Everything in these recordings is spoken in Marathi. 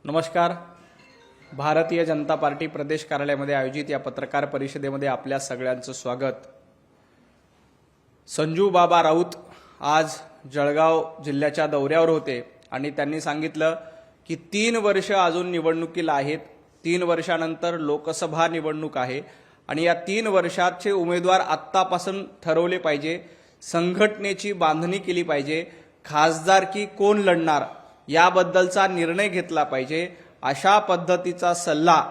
नमस्कार. भारतीय जनता पार्टी प्रदेश कार्यालयामध्ये आयोजित या पत्रकार परिषदेमध्ये आपल्या सगळ्यांचं स्वागत. संजू बाबा राऊत आज जळगाव जिल्ह्याच्या दौऱ्यावर होते आणि त्यांनी सांगितलं की 3 वर्ष अजून निवडणुकीला आहेत. 3 वर्षानंतर लोकसभा निवडणूक आहे आणि या 3 वर्षाचे उमेदवार आत्तापासून ठरवले पाहिजे. संघटनेची बांधणी केली पाहिजे. खासदारकी कोण लढणार याबद्दलचा निर्णय घेतला पाहिजे. अशा पद्धतीचा सल्ला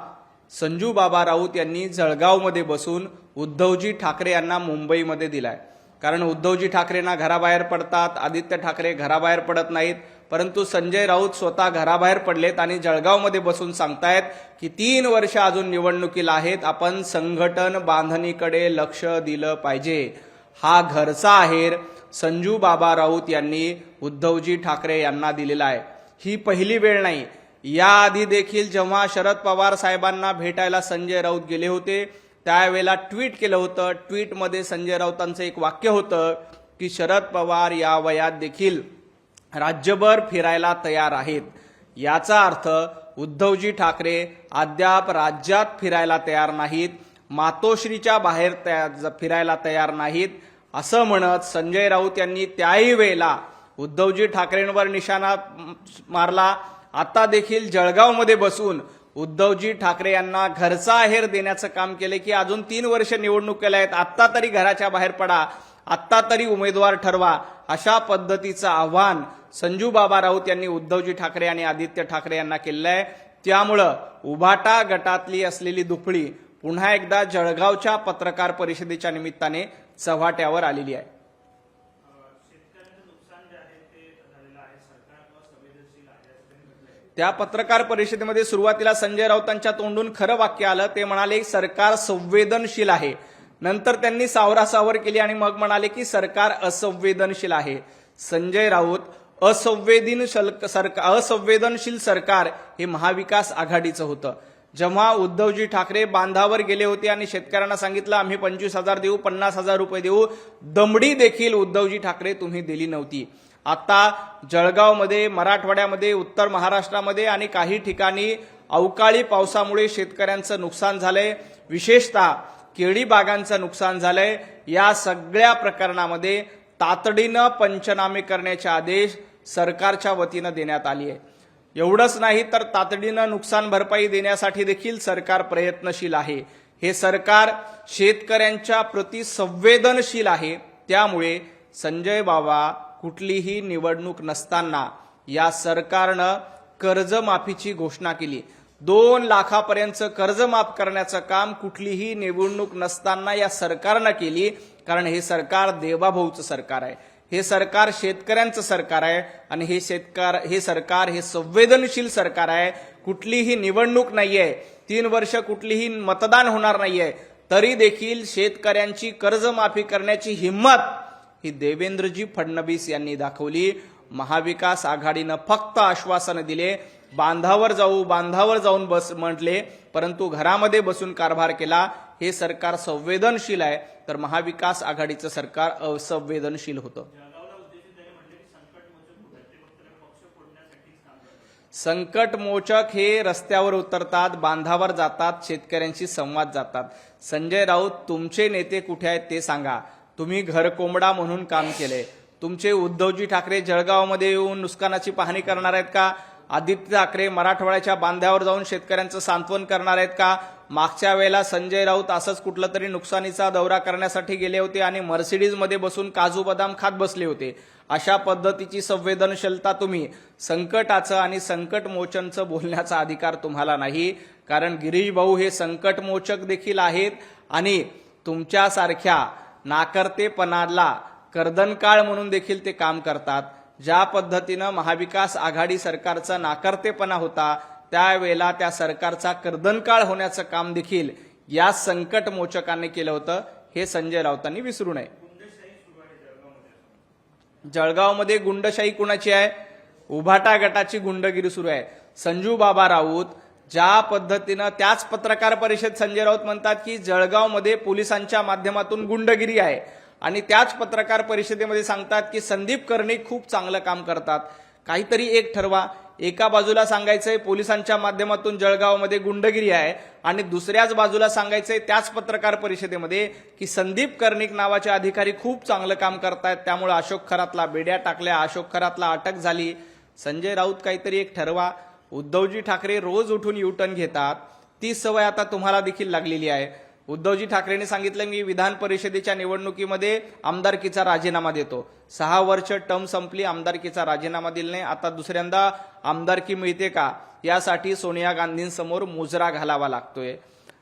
संजू बाबा राऊत यांनी जळगावमध्ये बसून उद्धवजी ठाकरे यांना मुंबईमध्ये दिलाय. कारण उद्धवजी ठाकरेंना घराबाहेर पडतात, आदित्य ठाकरे घराबाहेर पडत नाहीत, परंतु संजय राऊत स्वतः घराबाहेर पडलेत आणि जळगावमध्ये बसून सांगतायत की 3 वर्ष अजून निवडणुकीला आहेत, आपण संघटन बांधणीकडे लक्ष दिलं पाहिजे. हा घरचा आहेर संजू बाबा राऊत यांनी उद्धवजी ठाकरे यांना दिलेला आहे. ही पहिली वेळ नाही. याआधी देखील जेव्हा शरद पवार साहेबांना भेटायला संजय राऊत गेले होते त्यावेळेला ट्विट केलं होतं. ट्विटमध्ये संजय राऊतांचं एक वाक्य होतं की शरद पवार या वयात देखील राज्यभर फिरायला तयार आहेत. याचा अर्थ उद्धवजी ठाकरे अद्याप राज्यात फिरायला तयार नाहीत, मातोश्रीच्या बाहेर फिरायला तयार नाहीत असं म्हणत संजय राऊत यांनी त्याही वेळेला उद्धवजी ठाकरेंवर निशाणा मारला. आता देखील जळगावमध्ये बसून उद्धवजी ठाकरे यांना घरचा आहेर देण्याचं काम केले की अजून 3 वर्ष निवडणुकीला आहेत, आत्ता तरी घराच्या बाहेर पडा, आत्ता तरी उमेदवार ठरवा. अशा पद्धतीचं आव्हान संजू बाबा राऊत यांनी उद्धवजी ठाकरे आणि आदित्य ठाकरे यांना केलं आहे. त्यामुळं उभाटा गटातली असलेली दुफळी पुन्हा एकदा जळगावच्या पत्रकार परिषदेच्या निमित्ताने चव्हाट्यावर आलेली आहे. त्या पत्रकार परिषदेमध्ये सुरुवातीला संजय राऊतांच्या तोंडून खरं वाक्य आलं. ते म्हणाले सरकार संवेदनशील आहे. नंतर त्यांनी सावरासावर केली आणि मग म्हणाले की सरकार असंवेदनशील आहे. संजय राऊत असंवेदनशील सरकार हे महाविकास आघाडीचं होतं. जेव्हा उद्धवजी ठाकरे बांधावर गेले होते आणि शेतकऱ्यांना सांगितलं आम्ही 25,000 देऊ, 50,000 रुपये देऊ, दमडी देखील उद्धवजी ठाकरे तुम्ही दिली नव्हती. आता जळगावमध्ये, मराठवाड्यामध्ये, उत्तर महाराष्ट्रामध्ये आणि काही ठिकाणी अवकाळी पावसामुळे शेतकऱ्यांचं नुकसान झालंय, विशेषतः केळी बागांचं नुकसान झालंय. या सगळ्या प्रकरणामध्ये तातडीनं पंचनामे करण्याचे आदेश सरकारच्या वतीनं देण्यात आले आहे. एवढंच नाही तर तातडीनं नुकसान भरपाई देण्यासाठी देखील सरकार प्रयत्नशील आहे. हे सरकार शेतकऱ्यांच्या प्रति संवेदनशील आहे. त्यामुळे संजय बाबा कुठलीही निवडणूक नसताना या सरकारनं कर्जमाफीची घोषणा केली. 2 लाखापर्यंतचं कर्ज माफ करण्याचं काम कुठलीही निवडणूक नसताना या सरकारनं केली. कारण हे सरकार देवाभाऊचं सरकार आहे. हे सरकार शेतकऱ्यांचं सरकार आहे आणि हे सरकार हे संवेदनशील सरकार आहे. कुठलीही निवडणूक नाहीये, 3 वर्ष कुठलीही मतदान होणार नाहीये, तरी देखील शेतकऱ्यांची कर्जमाफी करण्याची हिंमत ही देवेंद्रजी फडणवीस यांनी दाखवली. महाविकास आघाडीनं फक्त आश्वासन दिले, बांधावर जाऊन बस म्हटले, परंतु घरामध्ये बसून कारभार केला. हे सरकार संवेदनशील आहे तर महाविकास आघाडीचं सरकार असंवेदनशील होतं. संकटमोचक हे रस्त्यावर उतरतात, बांधावर जातात, शेतकऱ्यांशी संवाद जातात. संजय राऊत तुमचे नेते कुठे आहेत ते सांगा. तुम्ही घरकोंबडा म्हणून काम केले. तुमचे उद्धवजी ठाकरे जळगावमध्ये येऊन नुकसानाची पाहणी करणार आहेत का? आदित्य ठाकरे मराठवाड्याच्या बांधावर जाऊन शेतकऱ्यांचं सांत्वन करणार आहेत का? मागच्या वेळेला संजय राऊत असंच कुठलं तरी नुकसानीचा दौरा करण्यासाठी गेले होते आणि मर्सिडीजमध्ये बसून काजू बदाम खात बसले होते. अशा पद्धतीची संवेदनशीलता तुम्ही संकटाचं आणि संकटमोचनचं बोलण्याचा अधिकार तुम्हाला नाही. कारण गिरीश भाऊ हे संकटमोचक देखील आहेत आणि तुमच्यासारख्या नाकर्तेपणाला कर्दनकाळ म्हणून देखील ते काम करतात. ज्या पद्धतीनं महाविकास आघाडी सरकारचा नाकर्तेपणा होता त्यावेळेला त्या सरकारचा कर्दनकाळ होण्याचं काम देखील या संकटमोचकांनी केलं होतं. हे संजय राऊतांनी विसरू नये. जळगावमध्ये गुंडशाही कुणाची आहे? उभाटा गटाची गुंडगिरी सुरू आहे. संजू बाबा राऊत ज्या पद्धतीनं, त्याच पत्रकार परिषद संजय राऊत म्हणतात की जळगावमध्ये पोलिसांच्या माध्यमातून गुंडगिरी आहे आणि त्याच पत्रकार परिषदेमध्ये सांगतात की संदीप कर्णिक खूप चांगलं काम करतात. काहीतरी एक ठरवा. एका बाजूला सांगायचंय पोलिसांच्या माध्यमातून जळगावमध्ये गुंडगिरी आहे आणि दुसऱ्याच बाजूला सांगायचंय त्याच पत्रकार परिषदेमध्ये की संदीप कर्णिक नावाचे अधिकारी खूप चांगलं काम करतायत, त्यामुळे अशोक खरातला बेड्या टाकल्या, अशोक खरातला अटक झाली. संजय राऊत काहीतरी एक ठरवा. उद्धवजी ठाकरे रोज उठून युटर्न घेतात, ती सवय आता तुम्हाला देखील लागलेली आहे. उद्धवजी ठाकरेंनी सांगितलं मी विधान परिषदेच्या निवडणुकीमध्ये आमदारकीचा राजीनामा देतो. 6 वर्ष टर्म संपली, आमदारकीचा राजीनामा दिला नाही. आता दुसऱ्यांदा आमदारकी मिळते का यासाठी सोनिया गांधींसमोर मुजरा घालावा लागतोय.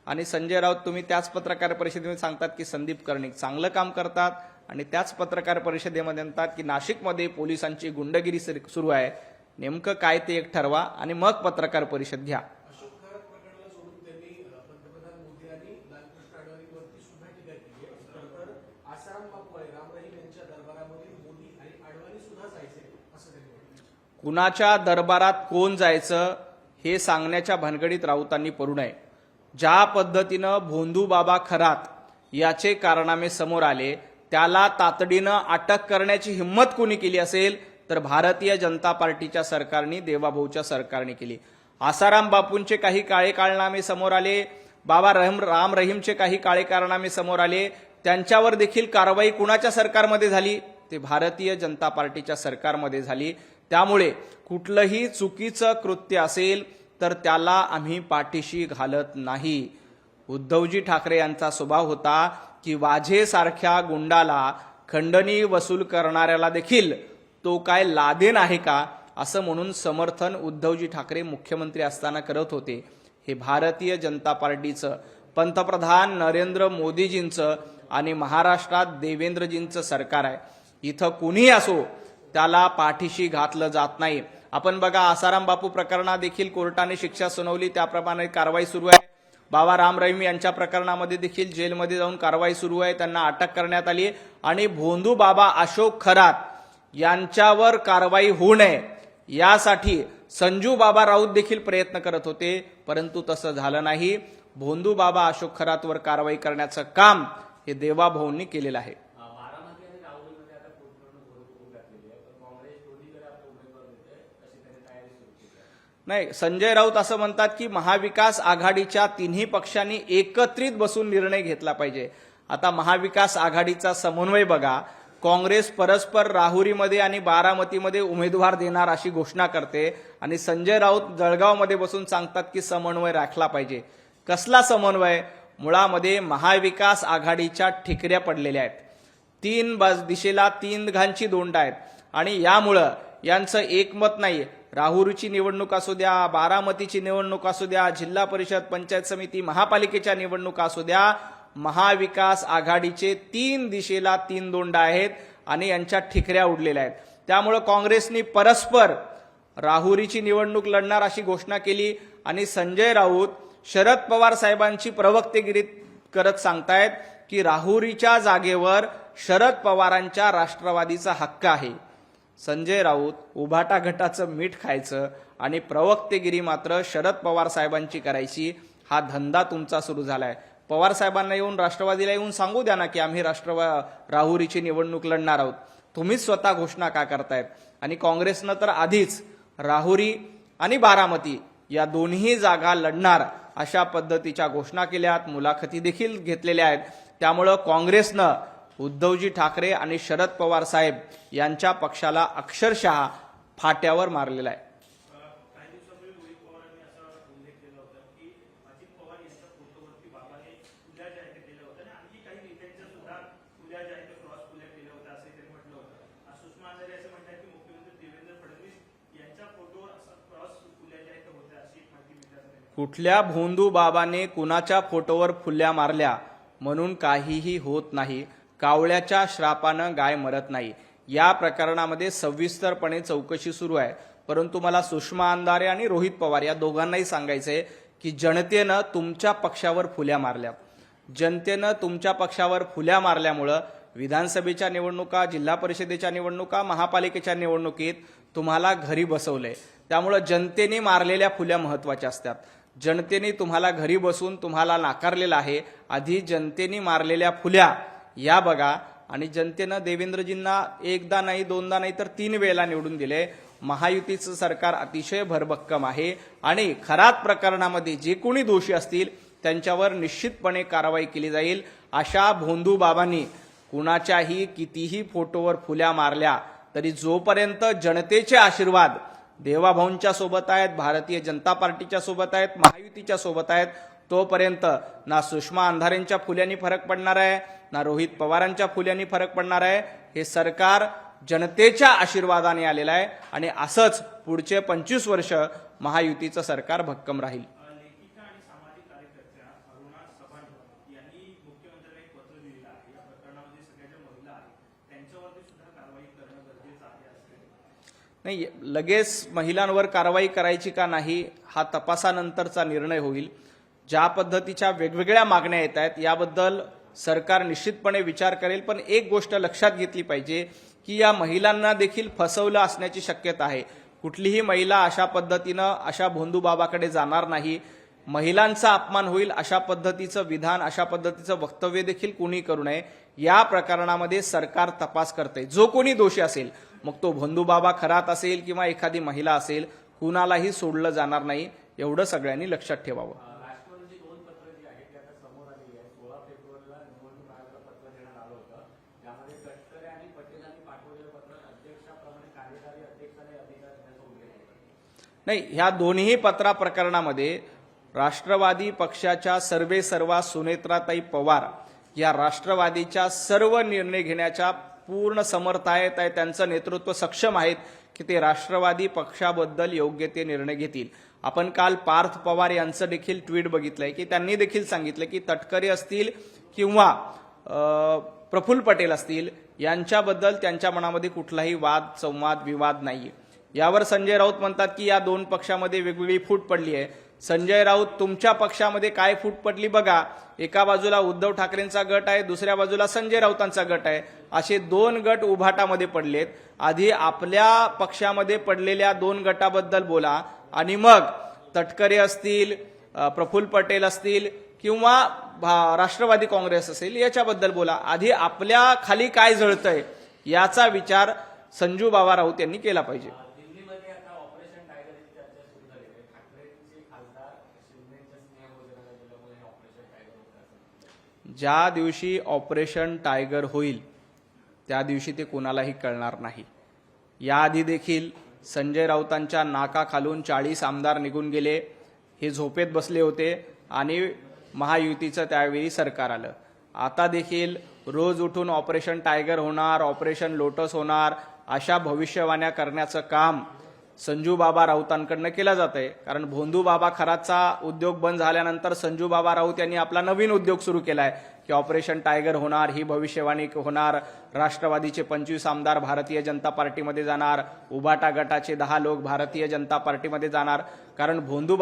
आणि संजय राऊत तुम्ही त्याच पत्रकार परिषदेमध्ये सांगतात की संदीप कर्णिक चांगलं काम करतात आणि त्याच पत्रकार परिषदेमध्ये म्हणतात की नाशिकमध्ये पोलिसांची गुंडगिरी सुरू आहे. नेमकं काय ते एक ठरवा आणि मग पत्रकार परिषद घ्या. अशोक खरात प्रकरणाला सोडून त्यांनी पंतप्रधान मोदी आणि लालकृष्ण अडवाणींवरती सुद्धा टीका केली आहे. तर आसाराम बापू आहे राम रहीम यांच्या दरबारामध्ये मोदी आणि अडवाणी सुद्धा जायचे असं त्यांनी म्हटलं. कुणाच्या दरबारात कोण जायचं हे सांगण्याच्या भानगडीत राऊतांनी पडू नये. ज्या पद्धतीनं भोंदू बाबा खरात याचे कारनामे समोर आले त्याला तातडीनं अटक करण्याची हिंमत कोणी केली असेल तर भारतीय जनता पार्टीच्या सरकारने, देवाभाऊच्या सरकारने केली. आसाराम बापूंचे काही काळे कारनामे समोर आले, बाबा राम रहीमचे काही काळे कारनामे समोर आले, त्यांच्यावर देखील कारवाई कुणाच्या सरकारमध्ये झाली? ते भारतीय जनता पार्टीच्या सरकारमध्ये झाली. त्यामुळे कुठलंही चुकीचं कृत्य असेल तर त्याला आम्ही पाठीशी घालत नाही. उद्धवजी ठाकरे यांचा स्वभाव होता की वाझेसारख्या गुंडाला खंडणी वसूल करणाऱ्याला देखील तो काय लादेन आहे का असं म्हणून समर्थन उद्धवजी ठाकरे मुख्यमंत्री असताना करत होते. हे भारतीय जनता पार्टीचं, पंतप्रधान नरेंद्र मोदीजींचं आणि महाराष्ट्रात देवेंद्रजींचं सरकार आहे. इथं कुणी असो त्याला पाठीशी घातलं जात नाही. आपण बघा आसाराम बापू प्रकरणात देखील कोर्टाने शिक्षा सुनावली, त्याप्रमाणे कारवाई सुरू आहे. बाबा राम रहीम यांच्या प्रकरणामध्ये देखील जेलमध्ये जाऊन कारवाई सुरू आहे, त्यांना अटक करण्यात आली. आणि भोंदू बाबा अशोक खरात यांच्यावर कारवाई होऊ नये यासाठी संजू बाबा राऊत देखील प्रयत्न करत होते, परंतु तसं झालं नाही. भोंदू बाबा अशोक खरातवर कारवाई करण्याचं काम हे देवाभाऊंनी केलेलं आहे. नाही, संजय राऊत असं म्हणतात की महाविकास आघाडीच्या तिन्ही पक्षांनी एकत्रित बसून निर्णय घेतला पाहिजे. आता महाविकास आघाडीचा समन्वय बघा. काँग्रेस परस्पर राहुरीमध्ये आणि बारामतीमध्ये उमेदवार देणार अशी घोषणा करते आणि संजय राऊत जळगावमध्ये बसून सांगतात की समन्वय राखला पाहिजे. कसला समन्वय? मुळामध्ये महाविकास आघाडीच्या ठिकऱ्या पडलेल्या आहेत. 3 दिशेला 3 घांची दोंड आहेत आणि यामुळं यांचं एकमत नाही. राहुरीची निवडणूक असू द्या, बारामतीची निवडणूक असू द्या, जिल्हा परिषद, पंचायत समिती, महापालिकेच्या निवडणुका असू द्या, महाविकास आघाडीचे 3 दिशेला 3 दोंड आहेत आणि यांच्या ठिकऱ्या उडलेल्या आहेत. त्यामुळे काँग्रेसनी परस्पर राहुरीची निवडणूक लढणार अशी घोषणा केली आणि संजय राऊत शरद पवार साहेबांची प्रवक्तेगिरी करत सांगतायत की राहुरीच्या जागेवर शरद पवारांच्या राष्ट्रवादीचा हक्क आहे. संजय राऊत उभाटा गटाचं मीठ खायचं आणि प्रवक्तेगिरी मात्र शरद पवार साहेबांची करायची, हा धंदा तुमचा सुरू झालाय. पवार साहेबांना येऊन, राष्ट्रवादीला येऊन सांगू द्या ना की आम्ही राहुरीची निवडणूक लढणार आहोत. तुम्हीच स्वतः घोषणा का करतायत? आणि काँग्रेसनं तर आधीच राहुरी आणि बारामती या दोन्ही जागा लढणार अशा पद्धतीच्या घोषणा केल्यात, मुलाखती देखील घेतलेल्या आहेत. त्यामुळं काँग्रेसनं उद्धवजी ठाकरे आणि शरद पवार साहेब यांच्या पक्षाला अक्षरशः फाट्यावर मारलेला आहे. काही दिवसापूर्वी रोहित पवारांनी असा उल्लेख केला होता की अजित पवार यांच्या फोटोवरती बाबाने फुल्या ज्या आहेत केल्या होत्या आणि आणखी काही नेत्यांच्या सुद्धा फुल्या ज्या आहेत क्रॉस फुल्या केल्या होत्या असं त्यांनी म्हटलं होतं. सुषमा अंधारे असं म्हणतात की मुख्यमंत्री देवेंद्र फडणवीस यांच्या फोटोवर असा क्रॉस फुल्या ज्या आहेत होत्या अशी एक माहिती मिळाली. कुठल्या भोंदू बाबाने कुणाच्या फोटोवर फुल्या मारल्या म्हणून काहीही होत नाही. कावळ्याच्या श्रापानं गाय मरत नाही. या प्रकरणामध्ये सविस्तरपणे चौकशी सुरू आहे. परंतु मला सुषमा अंधारे आणि रोहित पवार या दोघांनाही सांगायचंय की जनतेनं तुमच्या पक्षावर फुल्या मारल्या. जनतेनं तुमच्या पक्षावर फुल्या मारल्यामुळं विधानसभेच्या निवडणुका, जिल्हा परिषदेच्या निवडणुका, महापालिकेच्या निवडणुकीत तुम्हाला घरी बसवलंय. त्यामुळं जनतेने मारलेल्या फुल्या महत्वाच्या असतात. जनतेने तुम्हाला घरी बसून तुम्हाला नाकारलेलं आहे. आधी जनतेने मारलेल्या फुल्या या बघा. आणि जनतेनं देवेंद्रजींना एकदा नाही, दोनदा नाही तर 3 वेळेला निवडून दिले. महायुतीचं सरकार अतिशय भरभक्कम आहे आणि खरात प्रकरणामध्ये जे कोणी दोषी असतील त्यांच्यावर निश्चितपणे कारवाई केली जाईल. अशा भोंदू बाबांनी कुणाच्याही कितीही फोटोवर फुल्या मारल्या तरी जोपर्यंत जनतेचे आशीर्वाद देवाभाऊंच्या सोबत आहेत, भारतीय जनता पार्टीच्या सोबत आहेत, महायुतीच्या सोबत आहेत, तोपर्यंत ना सुषमा अंधारेंच्या फुल्यांनी फरक पडणार आहे, ना रोहित पवारांच्या फुल्यांनी फरक पडणार आहे. हे सरकार जनतेच्या आशीर्वादाने आलेलं आहे आणि असंच पुढचे 25 वर्ष महायुतीचं सरकार भक्कम राहील. लेखिका आणि सामाजिक कार्यकर्त्या अरुणा सभांडकर यांनी मुख्यमंत्र्यांना एक पत्र दिलेलं आहे. या प्रकरणामध्ये सगळ्या ज्या महिला आहेत त्यांच्यावरती सुद्धा कारवाई करणं गरजेचं आहे असं नाही, लगेच महिलांवर कारवाई करायची का नाही हा तपासानंतरचा निर्णय होईल. ज्या पद्धतीच्या वेगवेगळ्या मागण्या येत आहेत याबद्दल सरकार निश्चितपणे विचार करेल. पण एक गोष्ट लक्षात घेतली पाहिजे की या महिलांना देखील फसवलं असण्याची शक्यता आहे. कुठलीही महिला अशा पद्धतीनं अशा भोंदू बाबाकडे जाणार नाही. महिलांचा अपमान होईल अशा पद्धतीचं विधान, अशा पद्धतीचं वक्तव्य देखील कोणी करू नये. या प्रकरणामध्ये सरकार तपास करते. जो कोणी दोषी असेल, मग तो भोंदू बाबा खरात असेल किंवा एखादी महिला असेल, कुणालाही सोडलं जाणार नाही. एवढं सगळ्यांनी लक्षात ठेवावं. राष्ट्रवादीची 2 पत्र जी आहेत ती आता समोर आलेली आहेत. 16 फेब्रुवारीला निवडणूक आयोगाला पत्र देण्यात आलं होतं. त्यामध्ये तटकरे आणि पटेलांनी पाठवलेलं पत्र अध्यक्षाप्रमाणे कार्यकारी अध्यक्षाने अधिकार देण्याचा उल्लेख होता. नाही, ह्या दोन्ही पत्रा प्रकरणामध्ये राष्ट्रवादी पक्षाच्या सर्वेसर्वा सुनेत्राताई पवार या राष्ट्रवादीच्या सर्व निर्णय घेण्याच्या पूर्ण समर्थ आहेत. त्यांचं नेतृत्व सक्षम आहेत की ते राष्ट्रवादी पक्षाबद्दल योग्य ते निर्णय घेतील. आपण काल पार्थ पवार यांचं देखील ट्विट बघितलंय की त्यांनी देखील सांगितलं की तटकरे असतील किंवा प्रफुल्ल पटेल असतील यांच्याबद्दल त्यांच्या मनामध्ये कुठलाही वाद संवाद विवाद नाहीये. यावर संजय राऊत म्हणतात की या 2 पक्षामध्ये वेगवेगळी फूट पडली आहे. संजय राऊत, तुमच्या पक्षामध्ये काय फूट पडली बघा. एका बाजूला उद्धव ठाकरेंचा गट आहे, दुसऱ्या बाजूला संजय राऊतांचा गट आहे. असे 2 गट उभाटामध्ये पडलेत. आधी आपल्या पक्षामध्ये पडलेल्या 2 गटाबद्दल बोला आणि मग तटकरे असतील, प्रफुल्ल पटेल असतील किंवा राष्ट्रवादी काँग्रेस असेल याच्याबद्दल बोला. आधी आपल्या खाली काय जळतंय याचा विचार संजू बाबा राऊत यांनी केला पाहिजे. दिल्लीमध्ये आता ऑपरेशन टायगरची चर्चा सुरू झाली आहे. ठाकरेंचे खासदार शिवसेनेच्या स्नेहभोजनाला गेल्यामुळे ऑपरेशन टायगर होतं. ज्या दिवशी ऑपरेशन टायगर होईल त्या दिवशी ते कोणालाही कळणार नाही. याआधी देखील संजय राऊतांच्या नाकाखालून 40 आमदार निघून गेले. हे झोपेत बसले होते आणि महायुतीचं त्यावेळी सरकार आलं. आता देखील रोज उठून ऑपरेशन टायगर होणार, ऑपरेशन लोटस होणार अशा भविष्यवाण्या करण्याचं काम संजू बाबा राऊतांकडनं केलं जात आहे. कारण भोंदू बाबा खरातचा उद्योग बंद झाल्यानंतर संजू बाबा राऊत यांनी आपला नवीन उद्योग सुरू केलाय की ऑपरेशन टायगर होणार, ही भविष्यवाणी होणार. राष्ट्रवादीचे 25 आमदार भारतीय जनता पार्टीमध्ये जाणार, उबाटा गटाचे 10 लोक भारतीय जनता पार्टीमध्ये जाणार. कारण भोंदू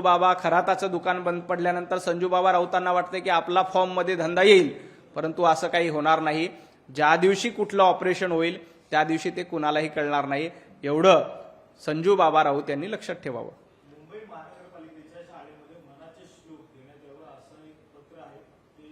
बाबा खराताचं दुकान बंद पडल्यानंतर संजू बाबा राऊतांना वाटतं की आपला फॉर्ममध्ये धंदा येईल, परंतु असं काही होणार नाही. ज्या दिवशी कुठलं ऑपरेशन होईल त्या दिवशी ते कुणालाही कळणार नाही. एवढं संजू बाबा राऊत यांनी लक्षात ठेवावं. मुंबई महानगरपालिकेच्या शाळेमध्ये मनाचे श्लोक देण्यात यावं असं एक पत्र आहे. ते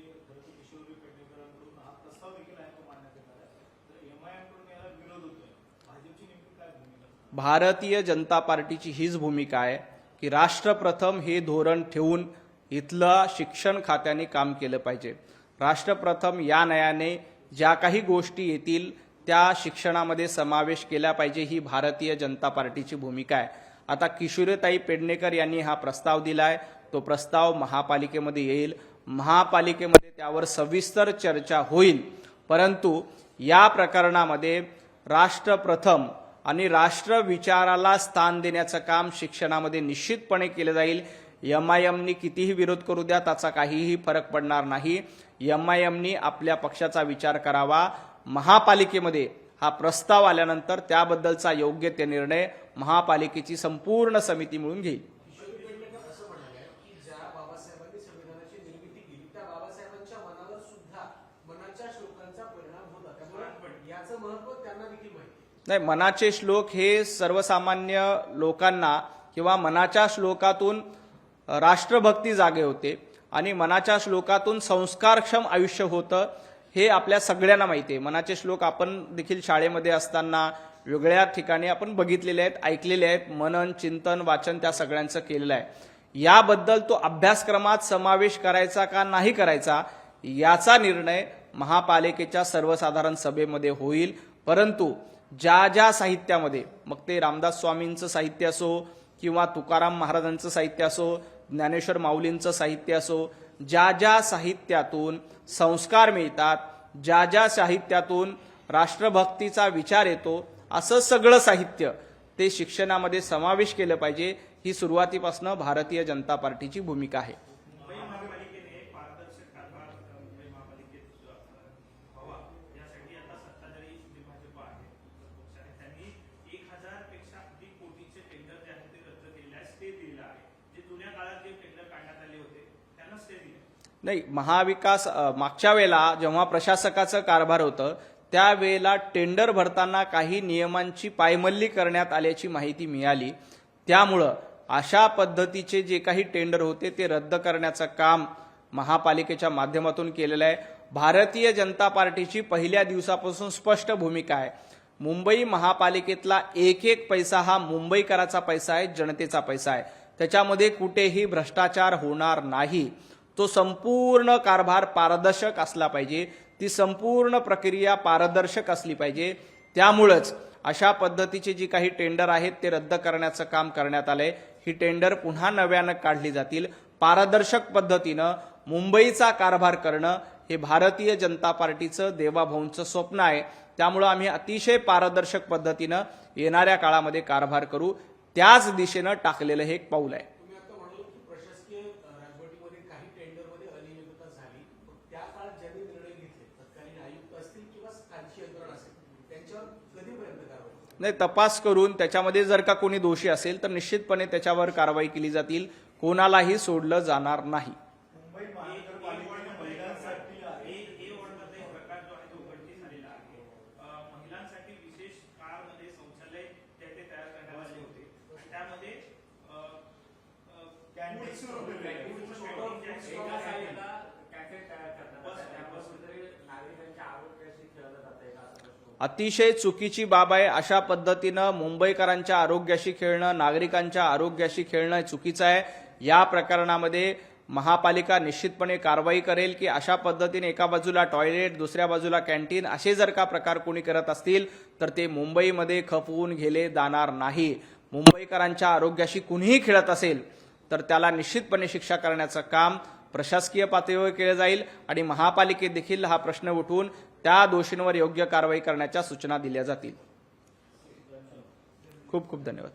किशोरी पेडणेकरांकडून हा प्रस्ताव देखील आहे, तो मांडण्यात येणार आहे. तर MIM कडून याला विरोध होतोय. भाजपची नेमकी काय भूमिका? भारतीय जनता पार्टीची हीच भूमिका आहे की राष्ट्रप्रथम हे धोरण ठेवून इथलं शिक्षण खात्याने काम केलं पाहिजे. राष्ट्रप्रथम या नयाने ज्या काही गोष्टी येतील त्या शिक्षणामध्ये समावेश केला पाहिजे, ही भारतीय जनता पार्टीची भूमिका आहे. आता किशोरीताई पेडणेकर यांनी हा प्रस्ताव दिलाय. तो प्रस्ताव महापालिकेमध्ये येईल. महापालिकेमध्ये त्यावर सविस्तर चर्चा होईल. परंतु या प्रकरणामध्ये राष्ट्रप्रथम आणि राष्ट्र विचाराला स्थान देण्याचं काम शिक्षणामध्ये निश्चितपणे केलं जाईल. MIMनी कितीही विरोध करू द्या त्याचा काहीही फरक पडणार नाही. MIMनी आपल्या पक्षाचा विचार करावा. महापालिकेमध्ये हा प्रस्ताव आल्यानंतर त्याबद्दलचा योग्य ते निर्णय महापालिकेची संपूर्ण समिती मिळून घेईल. असं म्हणाले की ज्या बाबासाहेबांनी संविधानाची निर्मिती केली त्या बाबासाहेबांच्या मनावर सुद्धा मनाच्या श्लोकांचा परिणाम होता. त्यामुळे याचं महत्व त्यांना देखील माहिती नाही. मनाचे श्लोक हे सर्वसामान्य लोकांना किंवा मनाच्या श्लोकातून राष्ट्रभक्ती जागे होते आणि मनाच्या श्लोकातून संस्कारक्षम आयुष्य होतं हे आपल्या सगळ्यांना माहिती आहे. मनाचे श्लोक आपण देखील शाळेमध्ये असताना वेगळ्या ठिकाणी आपण बघितलेले आहेत, ऐकलेले आहेत, मनन चिंतन वाचन त्या सगळ्यांचं केलेलं आहे। याबद्दल तो अभ्यासक्रमात समावेश करायचा का नाही करायचा याचा निर्णय महापालिकेच्या सर्वसाधारण सभेमध्ये होईल। परंतु ज्या ज्या साहित्यामध्ये, मग ते रामदास स्वामींचं साहित्य असो किंवा तुकाराम महाराजांचं साहित्य असो, ज्ञानेश्वर माऊलींचं साहित्य असो, ज्या ज्या साहित्यातून संस्कार मिळतात, ज्या ज्या साहित्यातून राष्ट्रभक्तीचा विचार येतो, असं सगळं साहित्य ते शिक्षणामध्ये समावेश केलं पाहिजे। ही सुरुवातीपासून भारतीय जनता पार्टीची भूमिका आहे। मुंबई महापालिकेने पारदर्शक कारभार मुंबई महापालिकेत व्हावा यासाठी आता सत्ताधारी जे भाजप आहे पक्षाने त्यांनी 1000 पेक्षा अधिक कोटीचे टेंडर जे आहेत ते रद्द केले आहे, स्टे दिलेला आहे। जे जुन्या काळात जे टेंडर काढण्यात आले होते त्यांना स्टे दिले नाही, महाविकास मागच्या वेळेला जेव्हा प्रशासकाचं कारभार होतं त्यावेळेला टेंडर भरताना काही नियमांची पायमल्ली करण्यात आल्याची माहिती मिळाली। त्यामुळं अशा पद्धतीचे जे काही टेंडर होते ते रद्द करण्याचं काम महापालिकेच्या माध्यमातून केलेलं आहे। भारतीय जनता पार्टीची पहिल्या दिवसापासून स्पष्ट भूमिका आहे, मुंबई महापालिकेतला एक एक पैसा हा मुंबईकराचा पैसा आहे, जनतेचा पैसा आहे। त्याच्यामध्ये कुठेही भ्रष्टाचार होणार नाही। तो संपूर्ण कारभार पारदर्शक असला पाहिजे, ती संपूर्ण प्रक्रिया पारदर्शक असली पाहिजे। त्यामुळेच अशा पद्धतीचे जी काही टेंडर आहेत ते रद्द करण्याचं काम करण्यात आलंय। ही टेंडर पुन्हा नव्यानं काढली जातील। पारदर्शक पद्धतीनं मुंबईचा कारभार करणं हे भारतीय जनता पार्टीचं देवाभाऊंचं स्वप्न आहे। त्यामुळे आम्ही अतिशय पारदर्शक पद्धतीनं येणाऱ्या काळामध्ये कारभार करू, त्याच दिशेनं टाकलेलं हे एक पाऊल आहे। तुम्ही आता म्हणाल की प्रशासकीय राजवटीमध्ये काही टेंडरमध्ये अनियमितता झाली, त्या काळात ज्यांनी निर्णय घेतले तत्कालीन आयुक्त असतील किंवा खालची यंत्रणा असेल त्यांच्यावर कधीपर्यंत कारवाई? नाही, तपास करून त्याच्यामध्ये जर का कोणी दोषी असेल तर निश्चितपणे त्याच्यावर कारवाई केली जातील, कोणालाही सोडलं जाणार नाही। मुंबई महानगरपालिकेने महिलांसाठी ए वॉर्डमध्ये एक प्रकार जो आहे तो उघडकीस आलेला आहे। महिलांसाठी विशेष कारमध्ये शौचालय ते तयार करण्यात आले होते आणि त्यामध्ये अतिशय चुकीची बाब आहे। अशा पद्धतीनं मुंबईकरांच्या आरोग्याशी खेळणं, नागरिकांच्या आरोग्याशी खेळणं चुकीचं आहे। या प्रकरणामध्ये महापालिका निश्चितपणे कारवाई करेल की अशा पद्धतीने एका बाजूला टॉयलेट दुसऱ्या बाजूला कॅन्टीन असे जर का प्रकार कोणी करत असतील तर ते मुंबईमध्ये खपवून घेले जाणार नाही। मुंबईकरांच्या आरोग्याशी कुणीही खेळत असेल तर त्याला निश्चितपणे शिक्षा करण्याचं काम प्रशासकीय पातळीवर केलं जाईल आणि महापालिकेत देखील हा प्रश्न उठवून त्या दोषींवर योग्य कारवाई करण्याच्या सूचना दिल्या जातील। खूप खूप धन्यवाद।